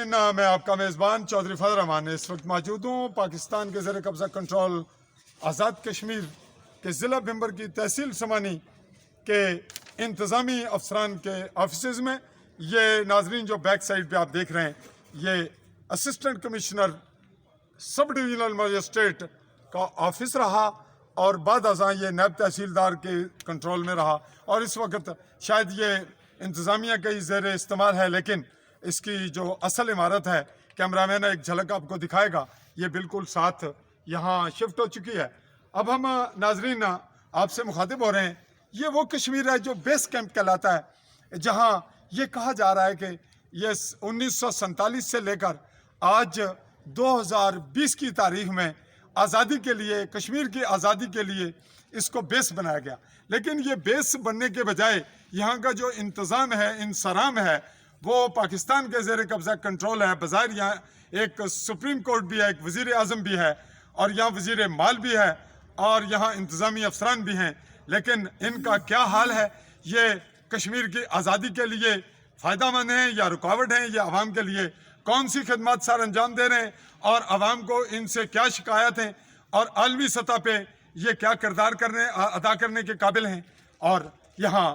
नाज़रीन, मैं आपका मेज़बान चौधरी फजल रहमान इस वक्त मौजूद हूँ पाकिस्तान के ज़र कब्ज़ा कंट्रोल आज़ाद कश्मीर के ज़िला भिम्बर की तहसील समानी के इंतज़ामी अफसरान के ऑफिस में। ये नाज़रीन जो बैक साइड पे आप देख रहे हैं, ये assistant commissioner sub divisional magistrate का ऑफिस रहा और बाद अज़ां ये नायब तहसीलदार के कंट्रोल में रहा, और इस वक्त शायद ये इंतज़ामिया का ही ज़ेर इस्तेमाल है, लेकिन इसकी जो असल इमारत है, कैमरामैन एक झलक आपको दिखाएगा, ये बिल्कुल साथ यहाँ शिफ्ट हो चुकी है। अब हम नाजरीन आपसे मुखातिब हो रहे हैं। ये वो कश्मीर है जो बेस कैंप कहलाता है, जहाँ ये कहा जा रहा है कि ये 1947 से लेकर आज 2020 की तारीख में आज़ादी के लिए, कश्मीर की आज़ादी के लिए इसको बेस बनाया गया। लेकिन ये बेस बनने के बजाय यहाँ का जो इंतज़ाम है, इंसराम है, वो पाकिस्तान के ज़ेर कब्ज़ा कंट्रोल है। बज़ाहिर यहाँ एक सुप्रीम कोर्ट भी है, एक वज़ीर आज़म भी है, और यहाँ वज़ीर माल भी है, और यहाँ इंतज़ामी अफसरान भी हैं। लेकिन इनका क्या हाल है, ये कश्मीर की आज़ादी के लिए फ़ायदा मंद हैं या रुकावट हैं, ये आवाम के लिए कौन सी खदमात सर अंजाम दे रहे हैं, और आवाम को इनसे क्या शिकायत हैं, और आलमी सतह पे ये क्या किरदार अदा करने के काबिल हैं। और यहाँ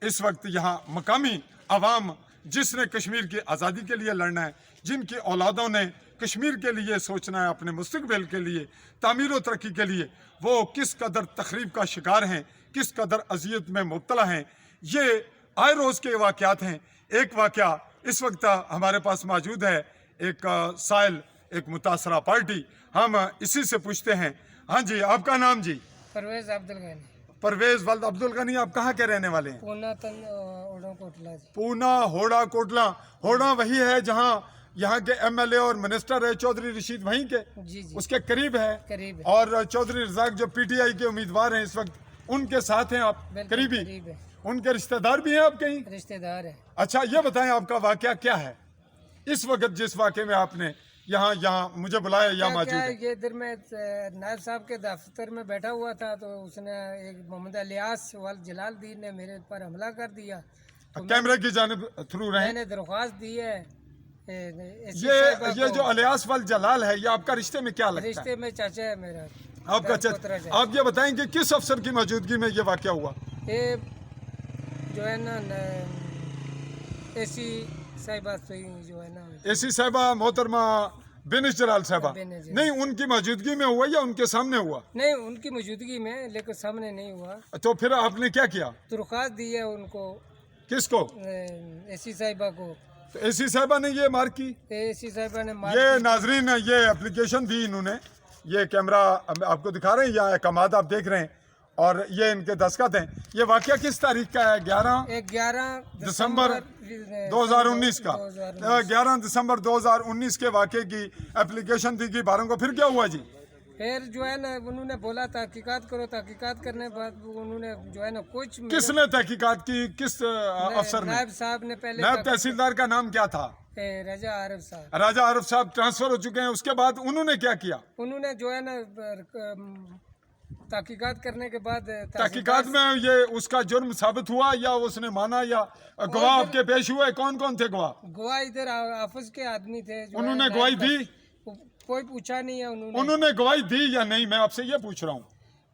इस वक्त यहाँ मकामी आवाम जिसने कश्मीर की आज़ादी के लिए लड़ना है, जिनकी औलादों ने कश्मीर के लिए सोचना है, अपने मुस्तकबिल के लिए, तामीर व तरक्की के लिए, वो किस कदर तखरीब का शिकार हैं, किस कदर अजियत में मुब्तला हैं, ये आए रोज़ के वाक़यात हैं। एक वाक़या इस वक्त हमारे पास मौजूद है, एक साइल, एक मुतासरा पार्टी। हम इसी से पूछते हैं। हाँ जी, आपका नाम जी? परवेज़ अब्दुल गनी। परवेज़ वल्द अब्दुल गनी। आप कहाँ के रहने वाले हैं? पूना होड़ा कोटला जी। पूना होड़ा कोटला। होड़ा वही है जहाँ यहाँ के MLA और मिनिस्टर है चौधरी रशीद, वहीं के जी जी, उसके करीब है। करीब है। और चौधरी रज़ाक जो PTI के उम्मीदवार हैं इस वक्त, उनके साथ हैं आप? बिल्कुल करीबी करीब है। उनके रिश्तेदार भी हैं आप कहीं? रिश्तेदार है। अच्छा, ये बताएं आपका वाकया क्या है इस वक्त, जिस वाकये में आपने यहाँ मुझे बुलाया या मौजूद क्या है? है, ये इधर में नायब साहब के दफ्तर में बैठा हुआ था, तो उसने एक मोहम्मद इलियास वाल जलालुद्दीन ने मेरे पर हमला कर दिया। तो कैमरे की जानिब थ्रू रहे। मैंने दरख्वास्त दी है। ये जो इलियास वाल जलाल है, ये आपका रिश्ते में क्या लगता है? रिश्ते में चाचा है मेरा। आपका पोतरा चाचा। आप ये बताएं कि किस अफसर की मौजूदगी में ये वाकया हुआ? ये जो है ना AC साहिबा जो है ना, AC साहिबा मोहतरमा बेनिश जलाल साहिबा। बेनिश जलाल। नहीं, उनकी मौजूदगी में हुआ या उनके सामने हुआ? नहीं, उनकी मौजूदगी में, लेकिन सामने नहीं हुआ। तो फिर आपने क्या किया? दरख्वास्त दी है उनको। किसको? AC साहिबा को। तो AC साहिबा ने ये मार की? AC साहिबा ने मार ये की। नाजरीन, ये एप्लीकेशन दी इन्होंने, ये कैमरा आपको दिखा रहे हैं, यहाँ अहकामात आप देख रहे हैं, और ये इनके दस्तखत हैं। ये वाकया किस तारीख का है? 11 दिसंबर 2019 का। 11 दिसंबर 2019 के वाकये की एप्लीकेशन दी गई 12 को। फिर क्या हुआ जी? फिर जो है ना, उन्होंने बोला तहकीकात करो। तहकीकात करने के बाद उन्होंने जो है ना कुछ किसने तहकीकात की? किस अफसर ने? नायब साहब ने पहले। नायब तहसीलदार का नाम क्या था? राजा आरिफ साहब। राजा आरिफ साहब ट्रांसफर हो चुके हैं। उसके बाद उन्होंने क्या किया? उन्होंने जो है ना तहकीकात करने के बाद तहकीकात में ये उसका जुर्म साबित हुआ या उसने माना, या गवाह आपके पेश हुए? कौन कौन थे गवाह? गवाह इधर ऑफिस के आदमी थे। उन्होंने गवाही दी? कोई पूछा नहीं है उन्होंने गवाही दी या नहीं, मैं आपसे ये पूछ रहा हूँ।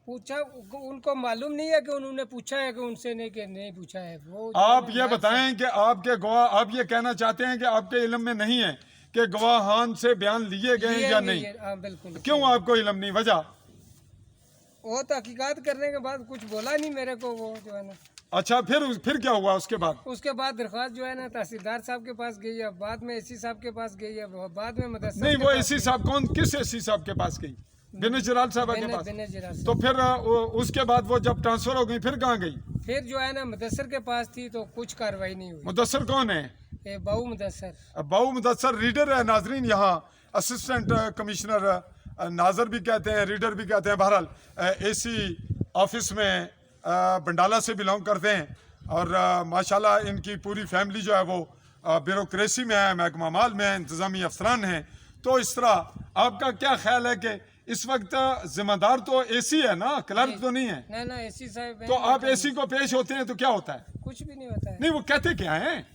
पूछा, उनको मालूम नहीं है कि उन्होंने पूछा है कि उनसे नहीं, कि नहीं पूछा है। वो आप ये बताएं कि आपके गवाह, आप ये कहना चाहते हैं कि आपके इल्म में नहीं है कि गवाहान से बयान लिए गए या नहीं? बिल्कुल। क्यों आपको इल्म नहीं? वजह? वो तहकीकात करने के बाद कुछ बोला नहीं मेरे को, वो जो है ना। अच्छा, फिर क्या हुआ उसके बाद? उसके बाद दरख्वास्त जो है ना तहसीलदार साहब के पास गई है, बाद में AC साहब के पास गई है, बाद में मदरसा। नहीं, वो AC साहब कौन? किस AC साहब के पास गई? बेनिश जलाल साहब के पास। तो फिर उसके बाद वो जब ट्रांसफर हो गई, फिर कहाँ गई? फिर जो है ना मुदस्सर के पास थी, तो कुछ कार्रवाई नहीं हुई। मुदस्सर कौन है? बाऊ मुदस्सर। बाऊ मुदस्सर रीडर है नाजरीन, यहाँ असिस्टेंट कमिश्नर नाजर भी कहते हैं, रीडर भी कहते हैं। बहरहाल AC ऑफिस में बंडाला से बिलोंग करते हैं, और माशाल्लाह इनकी पूरी फैमिली जो है वो ब्यूरोक्रेसी में है, महकमा माल में है, इंतज़ामी अफसरान हैं। तो इस तरह आपका क्या ख्याल है कि इस वक्त जिम्मेदार तो AC है ना, क्लर्क तो नहीं है? ना AC साहब। तो आप AC को पेश होते हैं तो क्या होता है? कुछ भी नहीं होता है। नहीं, वो कहते क्या हैं?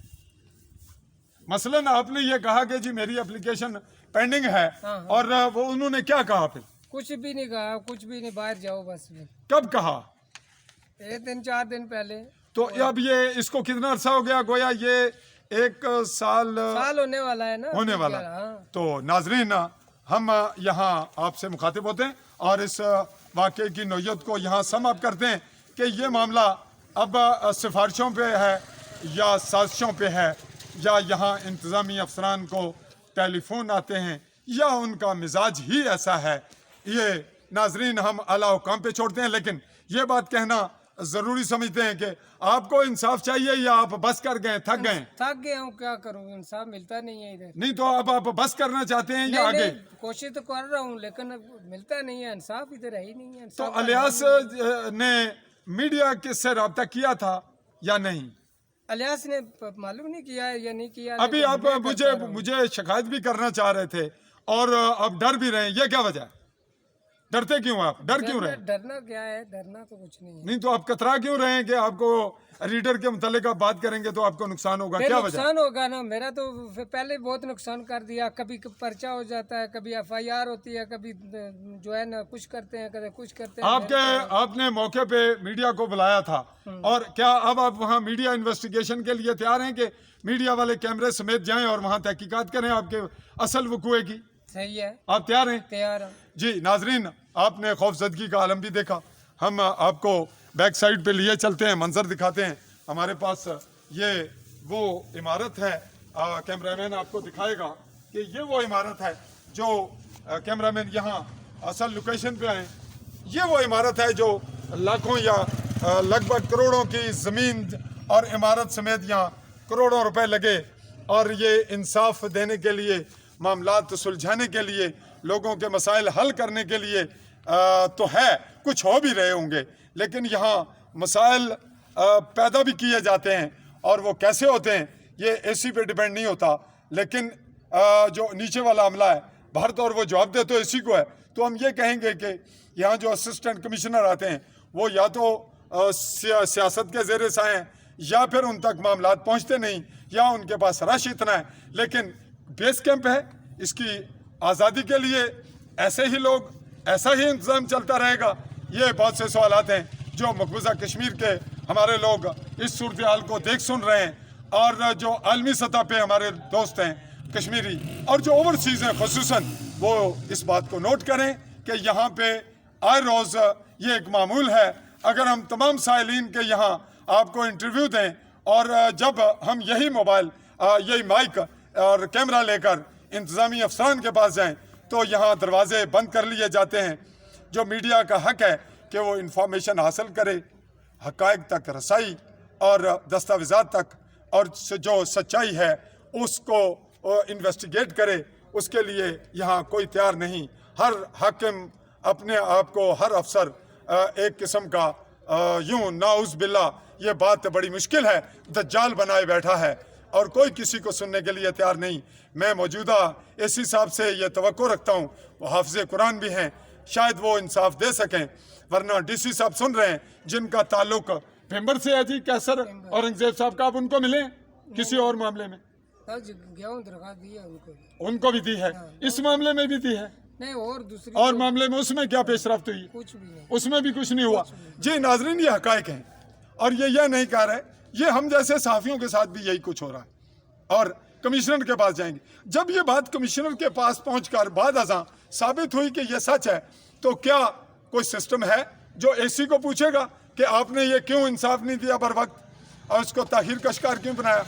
मसलन आपने ये कहा कि जी मेरी एप्लीकेशन पेंडिंग है, हाँ। और वो उन्होंने क्या कहा फिर? कुछ भी नहीं कहा, कुछ भी नहीं, बाहर जाओ बस। कब कहा? ये 3-4 दिन पहले। तो अब ये इसको कितना अरसा हो गया? गोया ये 1 साल साल होने वाला है ना, होने वाला। हाँ। तो नाजरीन, हम यहाँ आपसे मुखातिब होते हैं और इस वाक़े की नोयत को यहाँ सम अप करते हैं कि ये मामला अब सिफारिशों पे है या साजिशों पे है, या यहाँ इंतज़ामी अफसरान को टेलीफोन आते हैं, या उनका मिजाज ही ऐसा है। ये नाजरीन हम आला हुकाम पे छोड़ते हैं, लेकिन ये बात कहना ज़रूरी समझते हैं कि आपको इंसाफ चाहिए या आप बस कर गए, थक गए? थक गया हूँ, क्या करूँ, इंसाफ मिलता नहीं है इधर। नहीं तो अब आप बस करना चाहते हैं या नहीं, आगे? नहीं, कोशिश तो कर रहा हूँ लेकिन मिलता नहीं है, इंसाफ इधर है ही नहीं है। तो इंसाफ का अलियास ने मीडिया के से रब्ता किया था या नहीं? अलियास ने मालूम नहीं किया है या नहीं किया। अभी लेकिन आप मैं करता रहा हूँ। मुझे शिकायत भी करना चाह रहे थे और अब डर भी रहे हैं, ये क्या वजह है? डरते क्यों आप? डर क्यों रहे? डरना क्या है, डरना तो कुछ नहीं है। नहीं तो आप कतरा क्यों रहे हैं कि आपको रीडर के मुतालिक आप बात करेंगे तो आपको नुकसान होगा? फिर क्या वजह? नुकसान होगा ना, मेरा तो पहले बहुत नुकसान कर दिया। कभी पर्चा हो जाता है, कभी FIR होती है, कभी जो है ना कुछ करते हैं, कभी कुछ करते हैं। आपने मौके पे मीडिया को बुलाया था, और क्या अब आप वहाँ मीडिया इन्वेस्टिगेशन के लिए तैयार हैं कि मीडिया वाले कैमरे समेत जाएं और वहाँ तहकीकात करें आपके असल वकूए की? सही है, आप तैयार हैं? तैयार हूँ। जी नाजरीन, आपने खौफजदगी का आलम भी देखा। हम आपको बैक साइड पे लिए चलते हैं, मंजर दिखाते हैं। हमारे पास ये वो इमारत है, कैमरामैन आपको दिखाएगा कि ये वो इमारत है जो कैमरामैन यहाँ असल लोकेशन पे आए। ये वो इमारत है जो लाखों या लगभग करोड़ों की ज़मीन और इमारत समेत यहाँ करोड़ों रुपए लगे, और ये इंसाफ देने के लिए, मामलात सुलझाने के लिए, लोगों के मसाइल हल करने के लिए तो है, कुछ हो भी रहे होंगे, लेकिन यहाँ मसाइल पैदा भी किए जाते हैं, और वो कैसे होते हैं ये AC पे डिपेंड नहीं होता, लेकिन जो नीचे वाला अमला है भारत, और वो जवाब दे तो AC को है। तो हम ये कहेंगे कि यहाँ जो असिस्टेंट कमिश्नर आते हैं वो या तो सियासत के ज़ेरे से हैं, या फिर उन तक मामलात पहुँचते नहीं, या उनके पास रश इतना है। लेकिन बेस कैंप है, इसकी आज़ादी के लिए ऐसे ही लोग, ऐसा ही इंतज़ाम चलता रहेगा। ये बहुत से सवालात हैं जो मकबूजा कश्मीर के हमारे लोग इस सूरत हाल को देख सुन रहे हैं, और जो आलमी सतह पे हमारे दोस्त हैं कश्मीरी, और जो ओवरसीज़ हैं खुसूसन, वो इस बात को नोट करें कि यहाँ पे आए रोज़ ये एक मामूल है। अगर हम तमाम साइलिन के यहाँ आपको इंटरव्यू दें, और जब हम यही मोबाइल, यही माइक और कैमरा लेकर इंतज़ामी अफसरान के पास जाएं, तो यहाँ दरवाजे बंद कर लिए जाते हैं। जो मीडिया का हक है कि वो इंफॉर्मेशन हासिल करे, हक़ाइक़ तक रसाई और दस्तावेज़ात तक, और जो सच्चाई है उसको इन्वेस्टिगेट करे, उसके लिए यहाँ कोई तैयार नहीं। हर हाकिम अपने आप को, हर अफसर एक किस्म का यूं नाउज़ बिल्ला, ये बात बड़ी मुश्किल है, दज्जाल बनाए बैठा है, और कोई किसी को सुनने के लिए तैयार नहीं। मैं मौजूदा AC साहब से ये तवक्को रखता हूँ, वो हाफ़िज़ कुरान भी हैं, शायद वो इंसाफ दे सकें, वरना DC साहब सुन रहे हैं जिनका ताल्लुक मेंबर से है। जी कैसर औरंगजेब साहब का, आप उनको मिले किसी और मामले में? गया हूँ, दरख्वास्त दी है उनको भी दी है, इस मामले में भी दी है, नहीं और दूसरी और मामले में उसमें क्या पेशरफ्त हुई? कुछ भी नहीं। उसमें भी कुछ नहीं हुआ। जी नाजरीन, ये हक़ाइक़ हैं, और ये नहीं कह रहे, ये हम जैसे सहाफ़ियों के साथ भी यही कुछ हो रहा है, और कमिश्नर के पास जाएंगे। जब ये बात कमिश्नर के पास पहुंचकर बाद अज़ां साबित हुई कि ये सच है, तो क्या कोई सिस्टम है जो AC को पूछेगा कि आपने ये क्यों इंसाफ नहीं दिया बर वक्त, और इसको ताहिर का शिकार क्यों बनाया,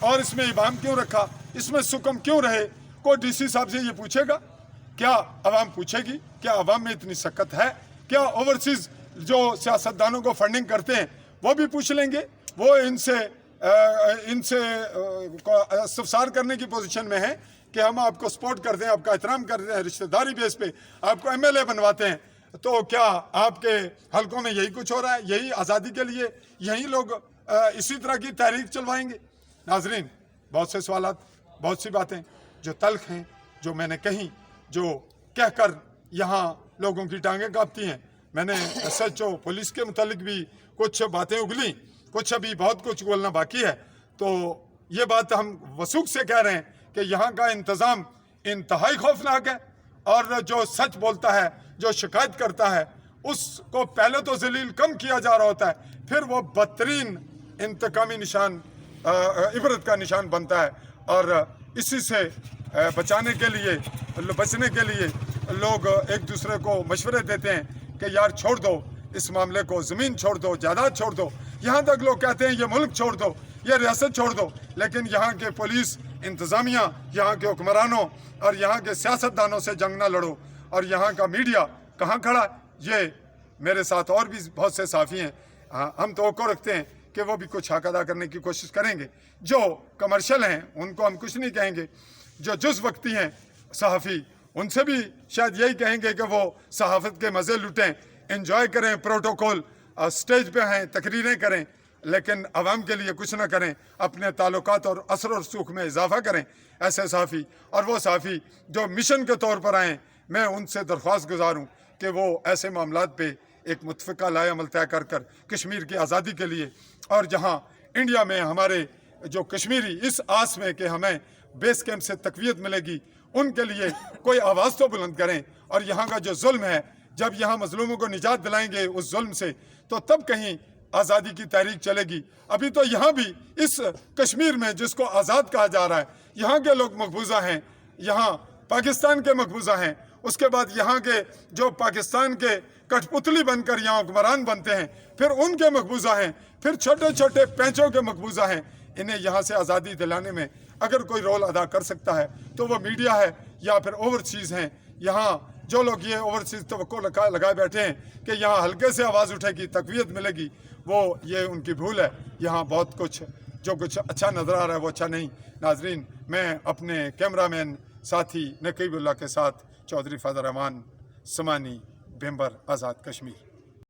और इसमें इमाम क्यों रखा, इसमें सुकम क्यों रहे? कोई DC साहब से ये पूछेगा? क्या अवाम पूछेगी? क्या अवाम में इतनी सख्त है? क्या ओवरसीज़ जो सियासतदानों को फंडिंग करते हैं वो भी पूछ लेंगे? वो इनसे इस्तफसार करने की पोजीशन में है कि हम आपको सपोर्ट करते हैं, आपका एहतराम करते हैं, रिश्तेदारी बेस पे आपको MLA बनवाते हैं। तो क्या आपके हलकों में यही कुछ हो रहा है? यही आज़ादी के लिए यही लोग इसी तरह की तहरीक चलवाएंगे? नाजरीन, बहुत से सवालात, बहुत सी बातें जो तल्ख हैं, जो मैंने कही, जो कहकर यहाँ लोगों की टांगें काँपती हैं। मैंने SHO पुलिस के मुतालिक भी कुछ बातें उगली, कुछ अभी बहुत कुछ बोलना बाकी है। तो ये बात हम वसूख से कह रहे हैं कि यहाँ का इंतज़ाम इंतहाई खौफनाक है, और जो सच बोलता है, जो शिकायत करता है, उसको पहले तो जलील कम किया जा रहा होता है, फिर वो बदतरीन इंतकामी निशान, इबरत का निशान बनता है। और इसी से बचने के लिए लोग एक दूसरे को मशवरे देते हैं कि यार छोड़ दो इस मामले को, ज़मीन छोड़ दो, जायदाद छोड़ दो। यहाँ तक लोग कहते हैं ये मुल्क छोड़ दो, ये रियासत छोड़ दो। लेकिन यहाँ के पुलिस इंतज़ामिया, यहाँ के हुक्मरानों और यहाँ के सियासतदानों से जंग ना लड़ो। और यहाँ का मीडिया कहाँ खड़ा? ये मेरे साथ और भी बहुत से साफ़ी हैं, हम तो रखते हैं कि वो भी कुछ हक अदा करने की कोशिश करेंगे। जो कमर्शियल हैं उनको हम कुछ नहीं कहेंगे, जो जुज़ वक्ती हैं सहाफ़ी, उनसे भी शायद यही कहेंगे कि वो सहाफ़त के मज़े लुटें, एंजॉय करें, प्रोटोकॉल स्टेज पे हैं, तकरीरें करें, लेकिन आवाम के लिए कुछ ना करें, अपने ताल्लुकात और असर और सुख में इजाफा करें। ऐसे सहाफ़ी और वो सहाफ़ी जो मिशन के तौर पर आएँ, मैं उनसे दरख्वास्त गुजार हूँ कि वो ऐसे मामलात पे एक मुतफ़िका लाए अमल तय कर कर कश्मीर की आज़ादी के लिए, और जहाँ इंडिया में हमारे जो कश्मीरी इस आस में कि हमें बेस कैंप से तक़वियत मिलेगी, उनके लिए कोई आवाज़ तो बुलंद करें। और यहाँ का जो जुल्म है, जब यहाँ मजलूमों को निजात दिलाएंगे उस जुल्म से, तो तब कहीं आज़ादी की तहरीक चलेगी। अभी तो यहाँ भी इस कश्मीर में जिसको आज़ाद कहा जा रहा है, यहाँ के लोग मकबूजा हैं, यहाँ पाकिस्तान के मकबूजा हैं। उसके बाद यहाँ के जो पाकिस्तान के कठपुतली बनकर यहाँ हुक्मरान बनते हैं, फिर उनके मकबूजा हैं, फिर छोटे छोटे पैंचों के मकबूजा हैं। इन्हें यहाँ से आज़ादी दिलाने में अगर कोई रोल अदा कर सकता है तो वो मीडिया है या फिर ओवरसीज़ हैं। यहाँ जो लोग ये ओवरसीज़ तवक्को लगाए बैठे हैं कि यहाँ हल्के से आवाज़ उठेगी, तक़वियत मिलेगी, वो ये उनकी भूल है। यहाँ बहुत कुछ जो कुछ अच्छा नज़र आ रहा है वो अच्छा नहीं। नाजरीन, मैं अपने कैमरामैन साथी नकीबुल्लाह के साथ चौधरी फजल रहमान, समानी, भेम्बर, आज़ाद कश्मीर।